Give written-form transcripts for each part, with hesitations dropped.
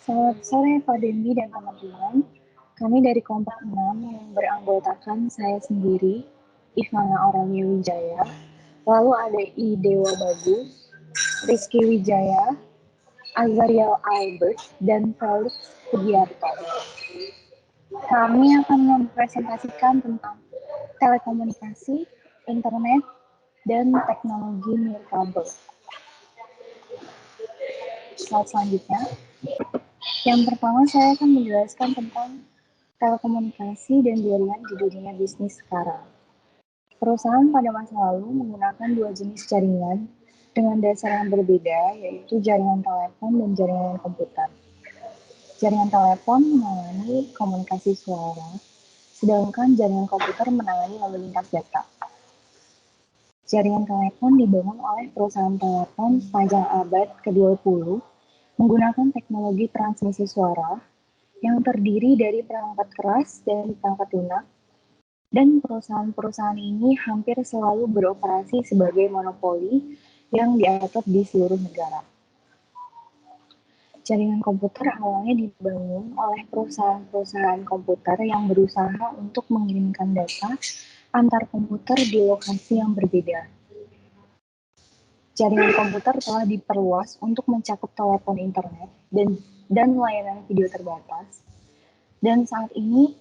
Selamat sore Pak Dendi dan teman-teman. Kami dari kelompok 6 yang beranggotakan saya sendiri, Ivana Aurelia Wijaya, lalu ada I. Dewa Bagus, Rizky Wijaya, Azariel Albert, dan Felix Pugiarto. Kami akan mempresentasikan tentang telekomunikasi, internet, dan teknologi nirkabel. Slide selanjutnya. Yang pertama saya akan menjelaskan tentang telekomunikasi dan jaringan di dunia bisnis sekarang. Perusahaan pada masa lalu menggunakan dua jenis jaringan dengan dasar yang berbeda, yaitu jaringan telepon dan jaringan komputer. Jaringan telepon menangani komunikasi suara, sedangkan jaringan komputer menangani lalu lintas data. Jaringan telepon dibangun oleh perusahaan telepon sepanjang abad ke-20 menggunakan teknologi transmisi suara yang terdiri dari perangkat keras dan perangkat lunak, dan perusahaan-perusahaan ini hampir selalu beroperasi sebagai monopoli yang diatur di seluruh negara. Jaringan komputer awalnya dibangun oleh perusahaan-perusahaan komputer yang berusaha untuk mengirimkan data antar komputer di lokasi yang berbeda. Jaringan komputer telah diperluas untuk mencakup telepon internet dan layanan video terbatas. Dan saat ini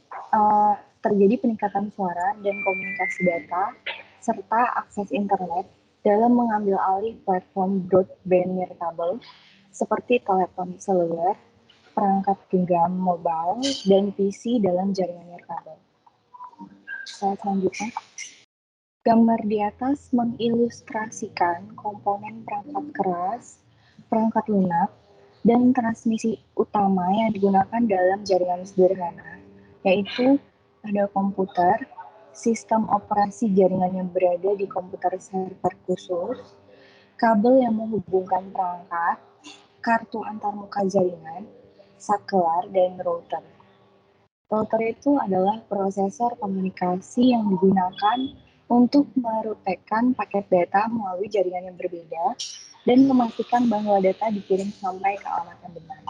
terjadi peningkatan suara dan komunikasi data serta akses internet dalam mengambil alih platform broadband nirkabel seperti telepon seluler, perangkat genggam mobile, dan PC dalam jaringan nirkabel. Slide selanjutnya. Gambar di atas mengilustrasikan komponen perangkat keras, perangkat lunak, dan transmisi utama yang digunakan dalam jaringan sederhana, yaitu ada komputer, sistem operasi jaringan yang berada di komputer server khusus, kabel yang menghubungkan perangkat, kartu antarmuka jaringan, saklar, dan router. Router itu adalah prosesor komunikasi yang digunakan untuk merutekan paket data melalui jaringan yang berbeda dan memastikan bahwa data dikirim sampai ke alamat yang benar.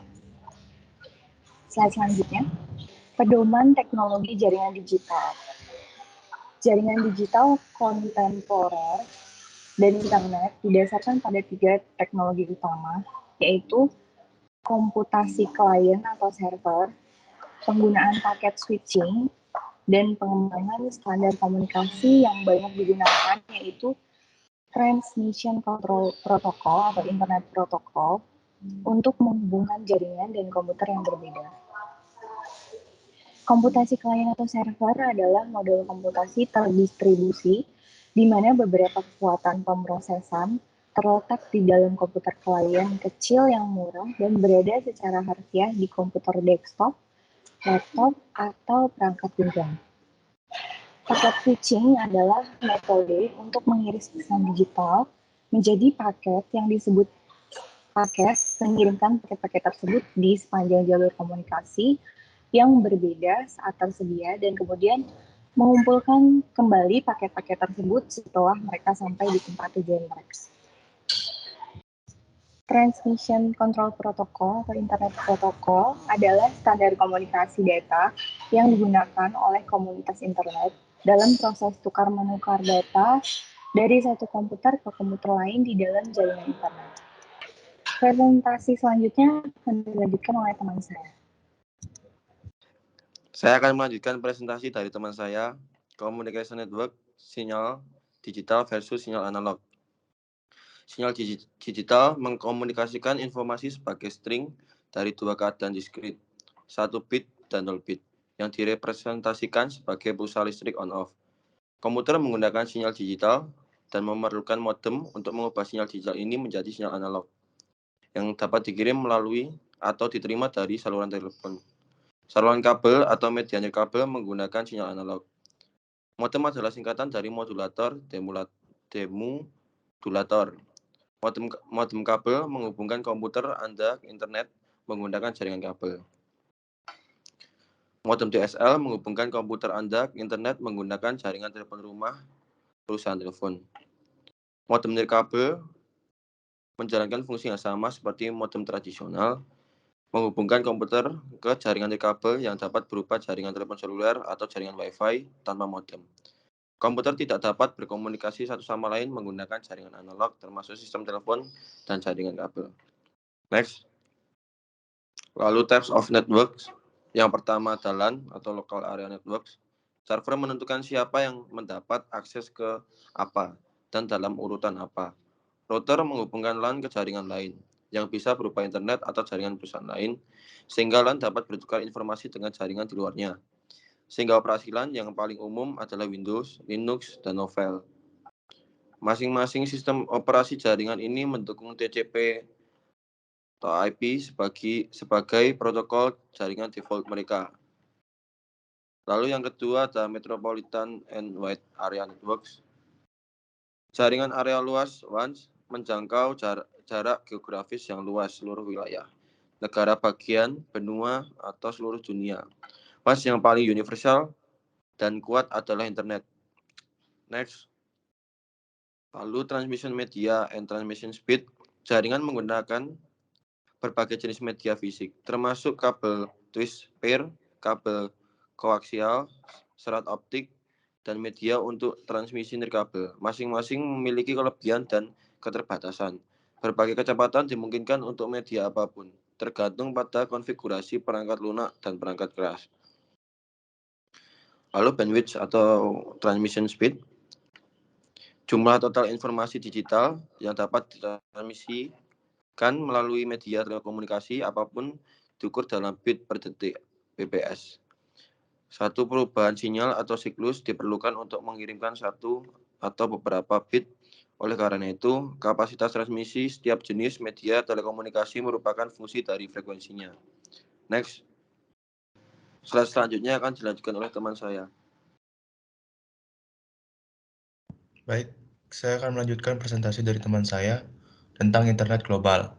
Slide selanjutnya. Pedoman teknologi jaringan digital. Jaringan digital kontemporer dan internet didasarkan pada 3 teknologi utama, yaitu komputasi klien atau server, penggunaan paket switching, dan pengembangan standar komunikasi yang banyak digunakan, yaitu Transmission Control Protocol atau Internet Protocol untuk menghubungkan jaringan dan komputer yang berbeda. Komputasi klien atau server adalah model komputasi terdistribusi di mana beberapa kekuatan pemrosesan terletak di dalam komputer klien kecil yang murah dan berada secara harfiah di komputer desktop, laptop, atau perangkat genggam. Paket switching adalah metode untuk mengiris pesan digital menjadi paket yang disebut paket, mengirimkan paket-paket tersebut di sepanjang jalur komunikasi yang berbeda saat tersedia dan kemudian mengumpulkan kembali paket-paket tersebut setelah mereka sampai di tempat tujuan mereka. Transmission Control Protocol atau Internet Protocol adalah standar komunikasi data yang digunakan oleh komunitas internet dalam proses tukar-menukar data dari satu komputer ke komputer lain di dalam jaringan internet. Presentasi selanjutnya akan dilanjutkan oleh teman saya. Saya akan melanjutkan presentasi dari teman saya, Communication Network, sinyal digital versus sinyal analog. Sinyal digital mengkomunikasikan informasi sebagai string dari 2 keadaan diskrit, 1 bit dan 0 bit, yang direpresentasikan sebagai pulsa listrik on-off. Komputer menggunakan sinyal digital dan memerlukan modem untuk mengubah sinyal digital ini menjadi sinyal analog, yang dapat dikirim melalui atau diterima dari saluran telepon. Saluran kabel atau media nirkabel menggunakan sinyal analog. Modem adalah singkatan dari modulator demodulator. Modem kabel menghubungkan komputer Anda ke internet menggunakan jaringan kabel. Modem DSL menghubungkan komputer Anda ke internet menggunakan jaringan telepon rumah perusahaan telepon. Modem nirkabel menjalankan fungsi yang sama seperti modem tradisional, menghubungkan komputer ke jaringan nirkabel yang dapat berupa jaringan telepon seluler atau jaringan Wi-Fi tanpa modem. Komputer tidak dapat berkomunikasi satu sama lain menggunakan jaringan analog, termasuk sistem telepon dan jaringan kabel. Next. Lalu types of networks. Yang pertama DALAN atau local area networks. Server menentukan siapa yang mendapat akses ke apa dan dalam urutan apa. Router menghubungkan LAN ke jaringan lain yang bisa berupa internet atau jaringan perusahaan lain, sehingga LAN dapat bertukar informasi dengan jaringan di luarnya. Sehingga operasi LAN yang paling umum adalah Windows, Linux, dan Novel. Masing-masing sistem operasi jaringan ini mendukung TCP atau IP sebagai protokol jaringan default mereka. Lalu yang kedua ada Metropolitan and Wide Area Networks. Jaringan area luas WAN menjangkau jarak geografis yang luas seluruh wilayah, negara bagian, benua, atau seluruh dunia. WAN yang paling universal dan kuat adalah internet. Next. Lalu transmission media and transmission speed. Jaringan menggunakan berbagai jenis media fisik, termasuk kabel twist pair, kabel koaksial, serat optik, dan media untuk transmisi nirkabel. Masing-masing memiliki kelebihan dan keterbatasan. Berbagai kecepatan dimungkinkan untuk media apapun, tergantung pada konfigurasi perangkat lunak dan perangkat keras. Lalu bandwidth atau transmission speed. Jumlah total informasi digital yang dapat ditransmisikan melalui media telekomunikasi apapun diukur dalam bit per detik, bps. Satu perubahan sinyal atau siklus diperlukan untuk mengirimkan satu atau beberapa bit. Oleh karena itu, kapasitas transmisi setiap jenis media telekomunikasi merupakan fungsi dari frekuensinya. Next. Slide selanjutnya akan dilanjutkan oleh teman saya. Baik, saya akan melanjutkan presentasi dari teman saya tentang internet global.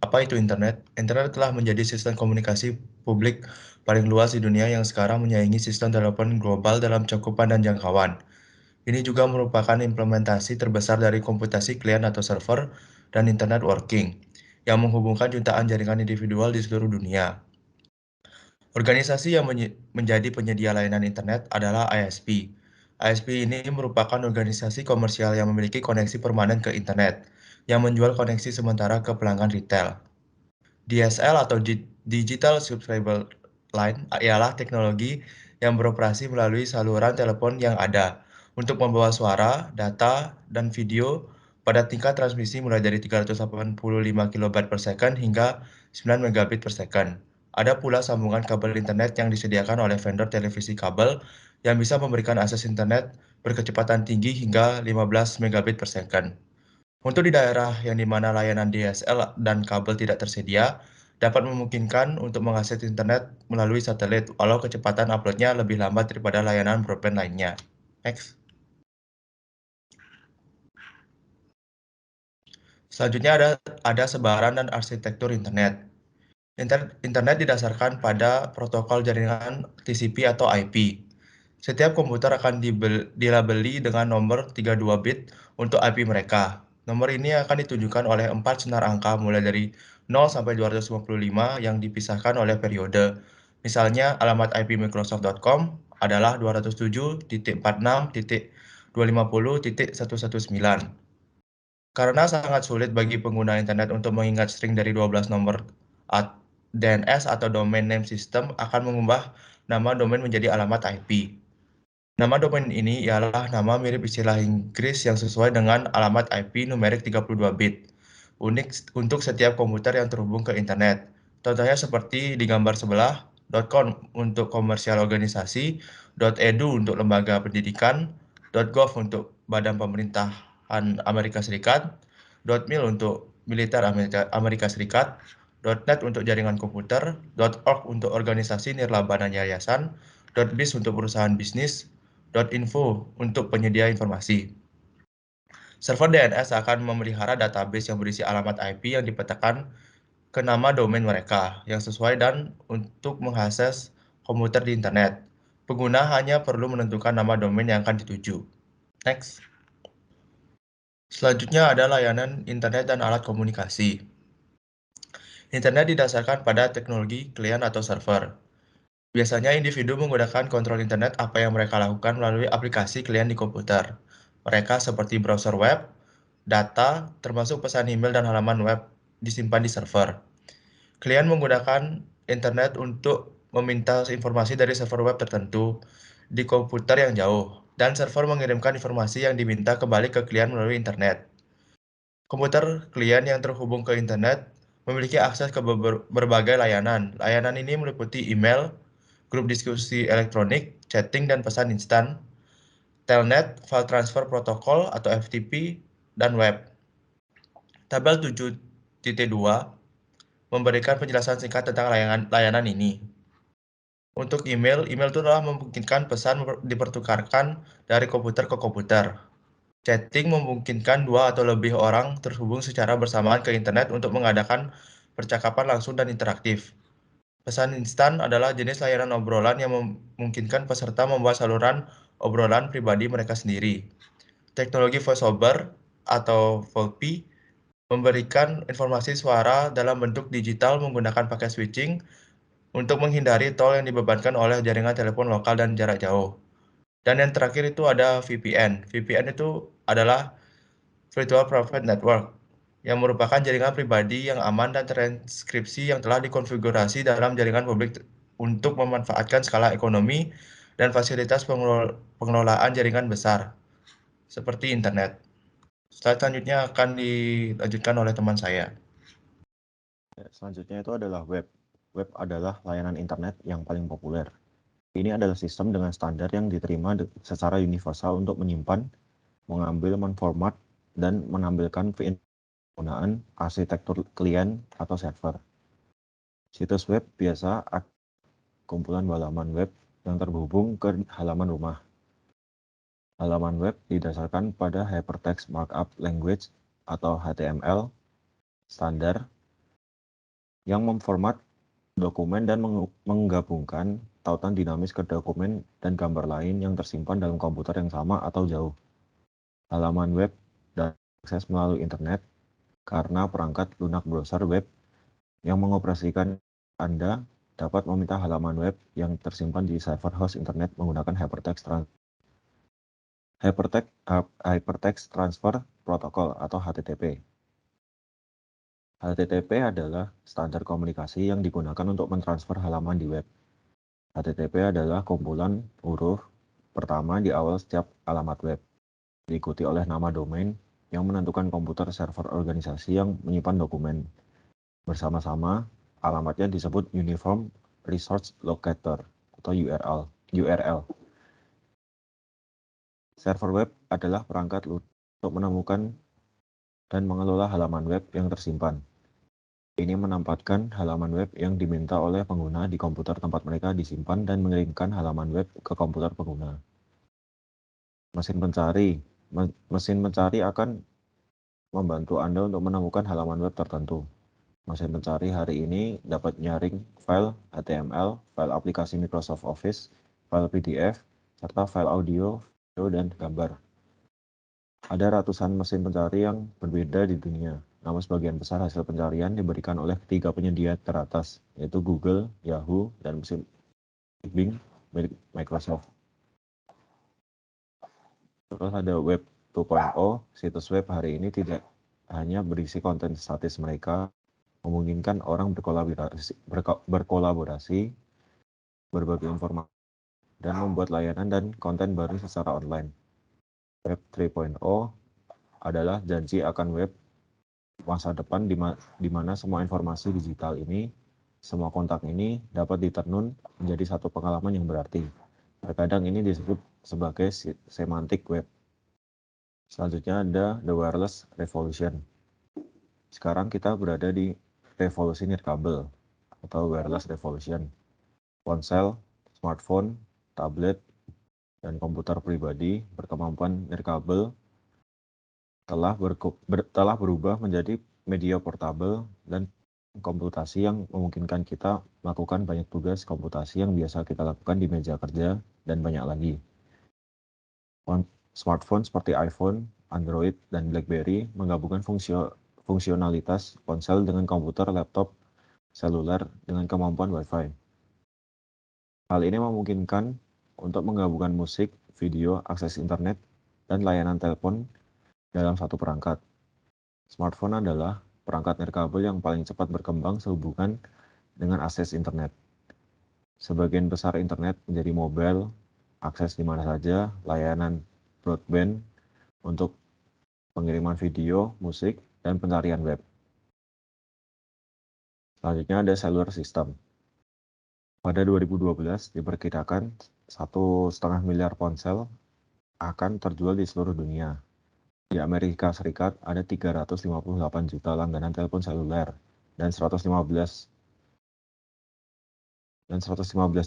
Apa itu internet? Internet telah menjadi sistem komunikasi publik paling luas di dunia yang sekarang menyaingi sistem telepon global dalam cakupan dan jangkauan. Ini juga merupakan implementasi terbesar dari komputasi klien atau server dan internet working yang menghubungkan jutaan jaringan individual di seluruh dunia. Organisasi yang menjadi penyedia layanan internet adalah ISP. ISP ini merupakan organisasi komersial yang memiliki koneksi permanen ke internet, yang menjual koneksi sementara ke pelanggan retail. DSL atau Digital Subscriber Line ialah teknologi yang beroperasi melalui saluran telepon yang ada untuk membawa suara, data, dan video pada tingkat transmisi mulai dari 385 kB per second hingga 9 megabit per second. Ada pula sambungan kabel internet yang disediakan oleh vendor televisi kabel yang bisa memberikan akses internet berkecepatan tinggi hingga 15 megabit per second. Untuk di daerah yang dimana layanan DSL dan kabel tidak tersedia, dapat memungkinkan untuk mengakses internet melalui satelit, walau kecepatan uploadnya lebih lambat daripada layanan broadband lainnya. Next. Selanjutnya ada sebaran dan arsitektur internet. Internet didasarkan pada protokol jaringan TCP atau IP. Setiap komputer akan dilabeli dengan nomor 32 bit untuk IP mereka. Nomor ini akan ditunjukkan oleh 4 senar angka mulai dari 0 sampai 255 yang dipisahkan oleh periode. Misalnya alamat IP microsoft.com adalah 207.46.250.119. Karena sangat sulit bagi pengguna internet untuk mengingat string dari 12 nomor DNS atau Domain Name System akan mengubah nama domain menjadi alamat IP. Nama domain ini ialah nama mirip istilah Inggris yang sesuai dengan alamat IP numerik 32 bit, unik untuk setiap komputer yang terhubung ke internet. Contohnya seperti di gambar sebelah, .com untuk komersial organisasi, .edu untuk lembaga pendidikan, .gov untuk badan pemerintahan Amerika Serikat, .mil untuk militer Amerika Serikat, .net untuk jaringan komputer, .org untuk organisasi nirlaba dan yayasan, .biz untuk perusahaan bisnis, .info untuk penyedia informasi. Server DNS akan memelihara database yang berisi alamat IP yang dipetakan ke nama domain mereka yang sesuai dan untuk mengakses komputer di internet. Pengguna hanya perlu menentukan nama domain yang akan dituju. Next. Selanjutnya ada layanan internet dan alat komunikasi. Internet didasarkan pada teknologi klien atau server. Biasanya individu menggunakan kontrol internet apa yang mereka lakukan melalui aplikasi klien di komputer. Mereka seperti browser web, data, termasuk pesan email dan halaman web disimpan di server. Klien menggunakan internet untuk meminta informasi dari server web tertentu di komputer yang jauh, dan server mengirimkan informasi yang diminta kembali ke klien melalui internet. Komputer klien yang terhubung ke internet memiliki akses ke berbagai layanan. Layanan ini meliputi email, grup diskusi elektronik, chatting dan pesan instan, telnet, file transfer protokol atau FTP, dan web. Tabel 7.2 memberikan penjelasan singkat tentang layanan ini. Untuk email itu telah memungkinkan pesan dipertukarkan dari komputer ke komputer. Chatting memungkinkan dua atau lebih orang terhubung secara bersamaan ke internet untuk mengadakan percakapan langsung dan interaktif. Pesan instan adalah jenis layanan obrolan yang memungkinkan peserta membuat saluran obrolan pribadi mereka sendiri. Teknologi voiceover atau VoIP memberikan informasi suara dalam bentuk digital menggunakan paket switching untuk menghindari tol yang dibebankan oleh jaringan telepon lokal dan jarak jauh. Dan yang terakhir itu ada VPN. VPN itu adalah Virtual Private Network, yang merupakan jaringan pribadi yang aman dan terenkripsi yang telah dikonfigurasi dalam jaringan publik untuk memanfaatkan skala ekonomi dan fasilitas pengelolaan jaringan besar, seperti internet. Slide selanjutnya akan dilanjutkan oleh teman saya. Selanjutnya itu adalah web. Web adalah layanan internet yang paling populer. Ini adalah sistem dengan standar yang diterima secara universal untuk menyimpan, mengambil, menformat, dan menampilkan penggunaan arsitektur klien atau server. Situs web biasa kumpulan halaman web yang terhubung ke halaman rumah. Halaman web didasarkan pada Hypertext Markup Language atau HTML standar yang memformat dokumen dan menggabungkan tautan dinamis ke dokumen dan gambar lain yang tersimpan dalam komputer yang sama atau jauh. Halaman web dan akses melalui internet karena perangkat lunak browser web yang mengoperasikan Anda dapat meminta halaman web yang tersimpan di server host internet menggunakan Hypertext Transfer Protocol atau HTTP. HTTP adalah standar komunikasi yang digunakan untuk mentransfer halaman di web. HTTP adalah kumpulan huruf pertama di awal setiap alamat web, diikuti oleh nama domain yang menentukan komputer server organisasi yang menyimpan dokumen. Bersama-sama, alamatnya disebut Uniform Resource Locator atau URL. Server web adalah perangkat untuk menemukan dan mengelola halaman web yang tersimpan. Ini menempatkan halaman web yang diminta oleh pengguna di komputer tempat mereka disimpan dan mengirimkan halaman web ke komputer pengguna. Mesin pencari akan membantu Anda untuk menemukan halaman web tertentu. Mesin pencari hari ini dapat nyaring file HTML, file aplikasi Microsoft Office, file PDF, serta file audio, video, dan gambar. Ada ratusan mesin pencari yang berbeda di dunia. Namun sebagian besar hasil pencarian diberikan oleh ketiga penyedia teratas, yaitu Google, Yahoo, dan mesin Bing milik Microsoft. Terus ada Web 2.0, situs web hari ini tidak hanya berisi konten statis mereka, memungkinkan orang berkolaborasi, berbagi informasi, dan membuat layanan dan konten baru secara online. Web 3.0 adalah janji akan web masa depan di mana semua informasi digital ini, semua kontak ini dapat ditenun menjadi satu pengalaman yang berarti. Terkadang ini disebut sebagai semantic web. Selanjutnya ada The Wireless Revolution. Sekarang kita berada di revolusi nirkabel atau wireless revolution. Ponsel, smartphone, tablet, dan komputer pribadi berkemampuan nirkabel telah berubah menjadi media portable dan komputasi yang memungkinkan kita melakukan banyak tugas komputasi yang biasa kita lakukan di meja kerja dan banyak lagi. Smartphone seperti iPhone, Android, dan BlackBerry menggabungkan fungsionalitas ponsel dengan komputer, laptop, seluler dengan kemampuan Wi-Fi. Hal ini memungkinkan untuk menggabungkan musik, video, akses internet, dan layanan telepon dalam satu perangkat. Smartphone adalah perangkat nirkabel yang paling cepat berkembang sehubungan dengan akses internet. Sebagian besar internet menjadi mobile, akses di mana saja, layanan broadband untuk pengiriman video, musik, dan pencarian web. Selanjutnya ada cellular system. Pada 2012 diperkirakan 1,5 miliar ponsel akan terjual di seluruh dunia. Di Amerika Serikat ada 358 juta langganan telepon seluler dan 115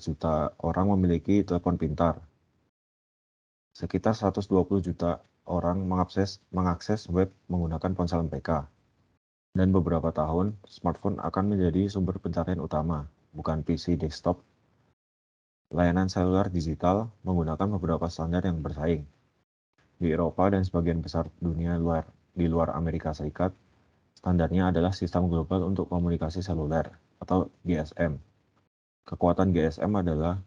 juta orang memiliki telepon pintar. Sekitar 120 juta orang mengakses web menggunakan ponsel mereka. Dan beberapa tahun, smartphone akan menjadi sumber pencarian utama, bukan PC desktop. Layanan seluler digital menggunakan beberapa standar yang bersaing. Di Eropa dan sebagian besar dunia di luar Amerika Serikat, standarnya adalah Sistem Global untuk Komunikasi Seluler atau GSM. Kekuatan GSM adalah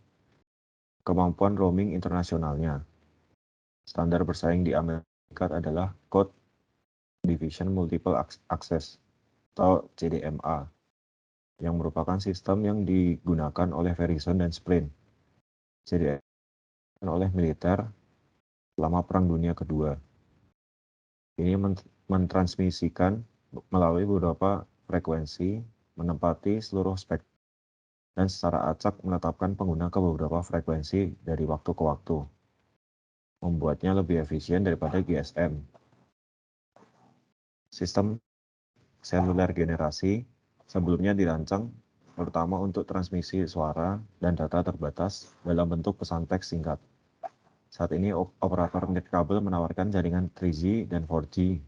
kemampuan roaming internasionalnya. Standar bersaing di Amerika adalah Code Division Multiple Access atau CDMA, yang merupakan sistem yang digunakan oleh Verizon dan Sprint. CDMA oleh militer selama Perang Dunia Kedua. Ini mentransmisikan melalui beberapa frekuensi, menempati seluruh spektrum, dan secara acak menetapkan pengguna ke beberapa frekuensi dari waktu ke waktu, membuatnya lebih efisien daripada GSM. Sistem seluler generasi sebelumnya dirancang terutama untuk transmisi suara dan data terbatas dalam bentuk pesan teks singkat. Saat ini operator nirkabel menawarkan jaringan 3G dan 4G.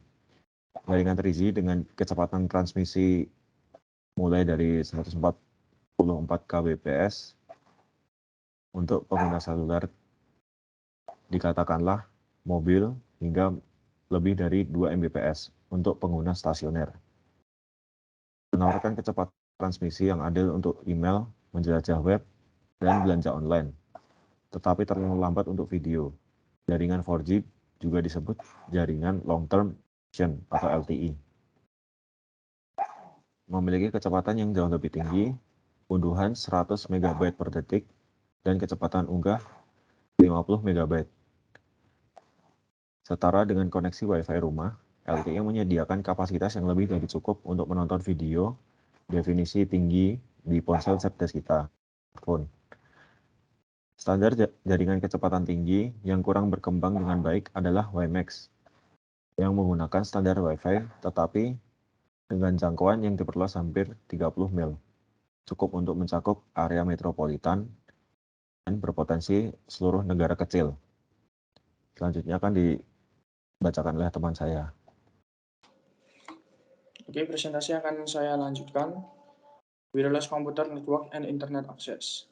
Jaringan 3G dengan kecepatan transmisi mulai dari 144 kbps untuk pengguna seluler dikatakanlah mobil hingga lebih dari 2 Mbps untuk pengguna stasioner. Menawarkan kecepatan transmisi yang adil untuk email, menjelajah web, dan belanja online, tetapi terlalu lambat untuk video. Jaringan 4G juga disebut jaringan long term extension atau LTE. Memiliki kecepatan yang jauh lebih tinggi, unduhan 100 MB per detik, dan kecepatan unggah 50 MB. Setara dengan koneksi Wi-Fi rumah, LTE menyediakan kapasitas yang lebih dari cukup untuk menonton video definisi tinggi di ponsel cerdas kita, smartphone. Standar jaringan kecepatan tinggi yang kurang berkembang dengan baik adalah WiMAX, yang menggunakan standar Wi-Fi tetapi dengan jangkauan yang diperluas hampir 30 mil, cukup untuk mencakup area metropolitan dan berpotensi seluruh negara kecil. Selanjutnya akan dibacakan oleh teman saya. Oke, presentasi akan saya lanjutkan. Wireless Computer Network and Internet Access.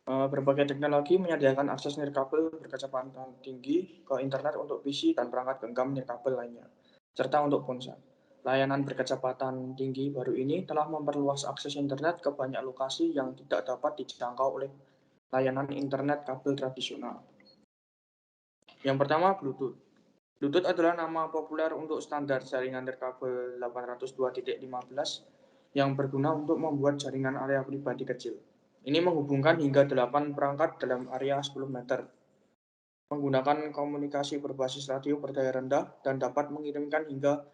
Berbagai teknologi menyediakan akses nirkabel berkecepatan tinggi ke internet untuk PC dan perangkat genggam nirkabel lainnya, serta untuk ponsel. Layanan berkecepatan tinggi baru ini telah memperluas akses internet ke banyak lokasi yang tidak dapat dijangkau oleh layanan internet kabel tradisional. Yang pertama, Bluetooth. Bluetooth adalah nama populer untuk standar jaringan nirkabel 802.15 yang berguna untuk membuat jaringan area pribadi kecil. Ini menghubungkan hingga 8 perangkat dalam area 10 meter. Menggunakan komunikasi berbasis radio berdaya rendah dan dapat mengirimkan hingga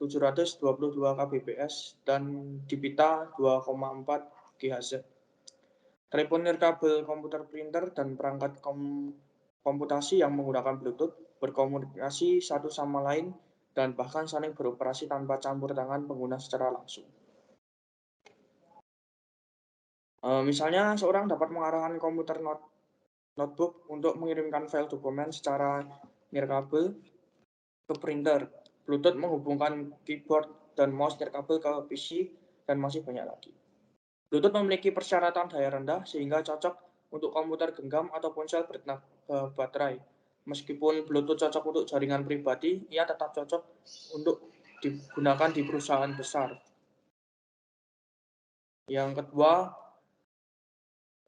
722 kbps dan di pita 2,4 GHz. Telepon nirkabel, komputer printer, dan perangkat komputasi yang menggunakan Bluetooth berkomunikasi satu sama lain dan bahkan saling beroperasi tanpa campur tangan pengguna secara langsung. Misalnya, seorang dapat mengarahkan komputer notebook untuk mengirimkan file dokumen secara nirkabel ke printer. Bluetooth menghubungkan keyboard dan mouse nirkabel ke PC, dan masih banyak lagi. Bluetooth memiliki persyaratan daya rendah sehingga cocok untuk komputer genggam atau ponsel bertenaga baterai. Meskipun Bluetooth cocok untuk jaringan pribadi, ia tetap cocok untuk digunakan di perusahaan besar. Yang kedua,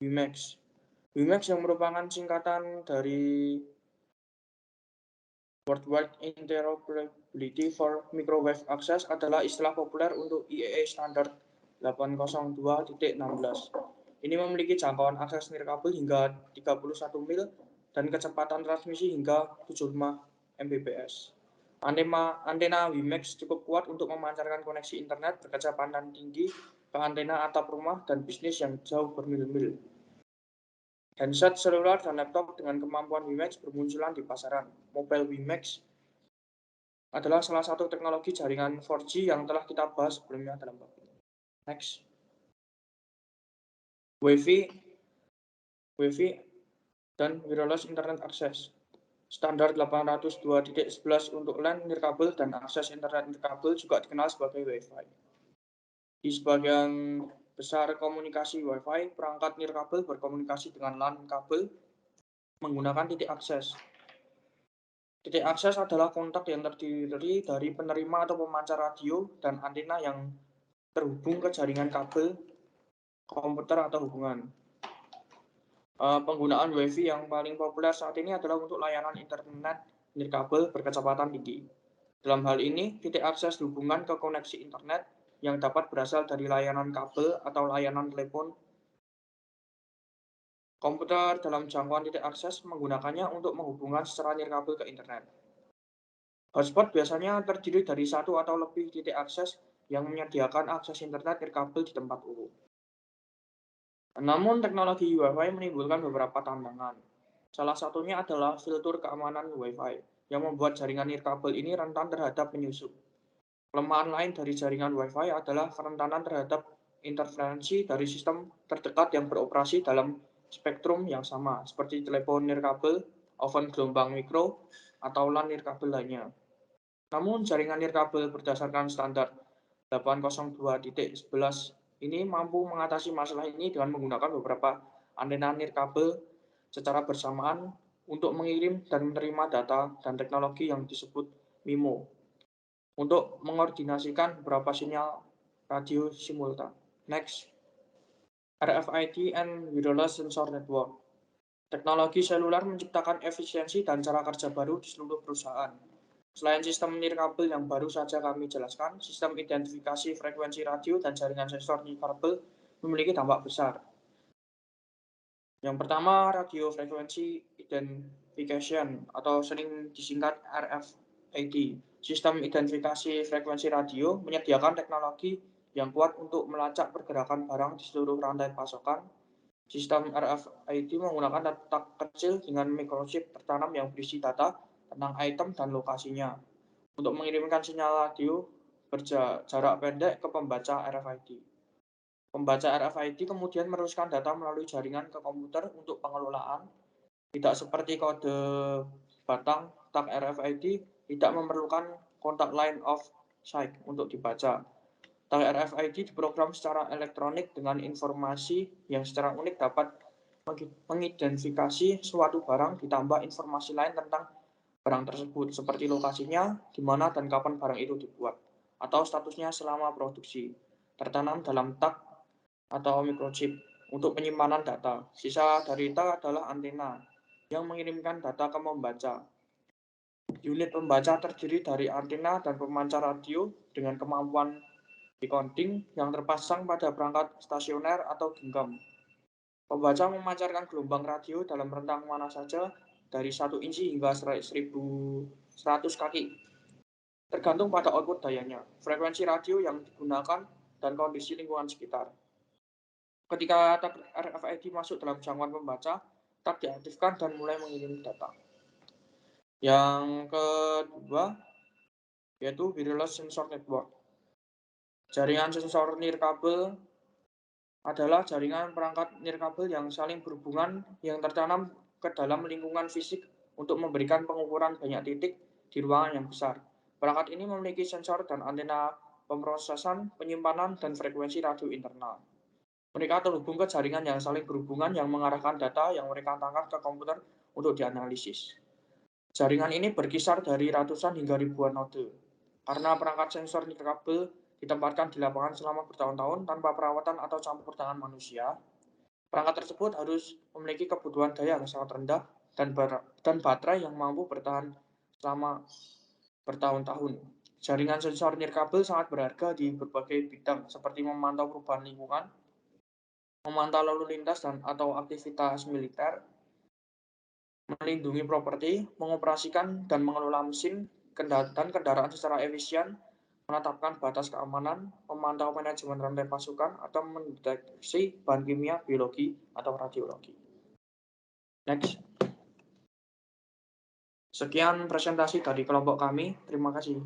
WiMAX. WiMAX yang merupakan singkatan dari Worldwide Interoperability for Microwave Access adalah istilah populer untuk IEEE Standard 802.16. Ini memiliki jangkauan akses nirkabel hingga 31 mil dan kecepatan transmisi hingga 75 Mbps. Antena WiMAX cukup kuat untuk memancarkan koneksi internet berkecepatan tinggi ke antena atap rumah dan bisnis yang jauh bermil-mil. Handset seluler dan laptop dengan kemampuan WiMAX bermunculan di pasaran. Mobile WiMAX adalah salah satu teknologi jaringan 4G yang telah kita bahas sebelumnya dalam bab ini. Next. Wi-Fi dan Wireless Internet Access. Standar 802.11 untuk LAN nirkabel dan akses internet nirkabel juga dikenal sebagai Wi-Fi. Di sebagian besar komunikasi Wi-Fi, perangkat nirkabel berkomunikasi dengan LAN kabel menggunakan titik akses. Titik akses adalah kontak yang terdiri dari penerima atau pemancar radio dan antena yang terhubung ke jaringan kabel, komputer atau hubungan. Penggunaan Wi-Fi yang paling populer saat ini adalah untuk layanan internet nirkabel berkecepatan tinggi. Dalam hal ini, titik akses dihubungkan ke koneksi internet yang dapat berasal dari layanan kabel atau layanan telepon komputer dalam jangkauan titik akses menggunakannya untuk menghubungkan secara nirkabel ke internet. Hotspot biasanya terdiri dari satu atau lebih titik akses yang menyediakan akses internet nirkabel di tempat umum. Namun, teknologi Wi-Fi menimbulkan beberapa tantangan. Salah satunya adalah fitur keamanan Wi-Fi yang membuat jaringan nirkabel ini rentan terhadap penyusup. Kelemahan lain dari jaringan Wi-Fi adalah kerentanan terhadap interferensi dari sistem terdekat yang beroperasi dalam spektrum yang sama, seperti telepon nirkabel, oven gelombang mikro, atau LAN nirkabel lainnya. Namun, jaringan nirkabel berdasarkan standar 802.11 ini mampu mengatasi masalah ini dengan menggunakan beberapa antena nirkabel secara bersamaan untuk mengirim dan menerima data dan teknologi yang disebut MIMO untuk mengordinasikan beberapa sinyal radio simultan. Next. RFID and Wireless Sensor Network. Teknologi seluler menciptakan efisiensi dan cara kerja baru di seluruh perusahaan. Selain sistem nirkabel yang baru saja kami jelaskan, sistem identifikasi frekuensi radio dan jaringan sensor nirkabel memiliki dampak besar. Yang pertama, radio frequency identification atau sering disingkat RFID. Sistem identifikasi frekuensi radio menyediakan teknologi yang kuat untuk melacak pergerakan barang di seluruh rantai pasokan. Sistem RFID menggunakan kotak kecil dengan microchip tertanam yang berisi data tentang item dan lokasinya untuk mengirimkan sinyal radio berjarak pendek ke pembaca RFID. Pembaca RFID kemudian meneruskan data melalui jaringan ke komputer untuk pengelolaan. Tidak seperti kode batang, tag RFID tidak memerlukan kontak line of sight untuk dibaca. Tag RFID diprogram secara elektronik dengan informasi yang secara unik dapat mengidentifikasi suatu barang ditambah informasi lain tentang barang tersebut seperti lokasinya, di mana dan kapan barang itu dibuat, atau statusnya selama produksi, tertanam dalam tag atau microchip untuk penyimpanan data. Sisa dari tag adalah antena yang mengirimkan data ke pembaca. Unit pembaca terdiri dari antena dan pemancar radio dengan kemampuan decoding yang terpasang pada perangkat stasioner atau genggam. Pembaca memancarkan gelombang radio dalam rentang mana saja dari 1 inci hingga 1100 kaki. Tergantung pada output dayanya, frekuensi radio yang digunakan, dan kondisi lingkungan sekitar. Ketika tag RFID masuk dalam jangkauan pembaca, tag diaktifkan dan mulai mengirim data. Yang kedua, yaitu Wireless Sensor Network. Jaringan sensor nirkabel adalah jaringan perangkat nirkabel yang saling berhubungan yang tertanam ke dalam lingkungan fisik untuk memberikan pengukuran banyak titik di ruangan yang besar. Perangkat ini memiliki sensor dan antena pemrosesan, penyimpanan, dan frekuensi radio internal. Mereka terhubung ke jaringan yang saling berhubungan yang mengarahkan data yang mereka tangkap ke komputer untuk dianalisis. Jaringan ini berkisar dari ratusan hingga ribuan node. Karena perangkat sensor nirkabel ditempatkan di lapangan selama bertahun-tahun tanpa perawatan atau campur tangan manusia. Perangkat tersebut harus memiliki kebutuhan daya yang sangat rendah dan baterai yang mampu bertahan selama bertahun-tahun. Jaringan sensor nirkabel sangat berharga di berbagai bidang seperti memantau perubahan lingkungan, memantau lalu lintas atau aktivitas militer, melindungi properti, mengoperasikan dan mengelola mesin dan kendaraan secara efisien, menetapkan batas keamanan, memantau manajemen rantai pasukan, atau mendeteksi bahan kimia, biologi, atau radiologi. Next. Sekian presentasi dari kelompok kami. Terima kasih.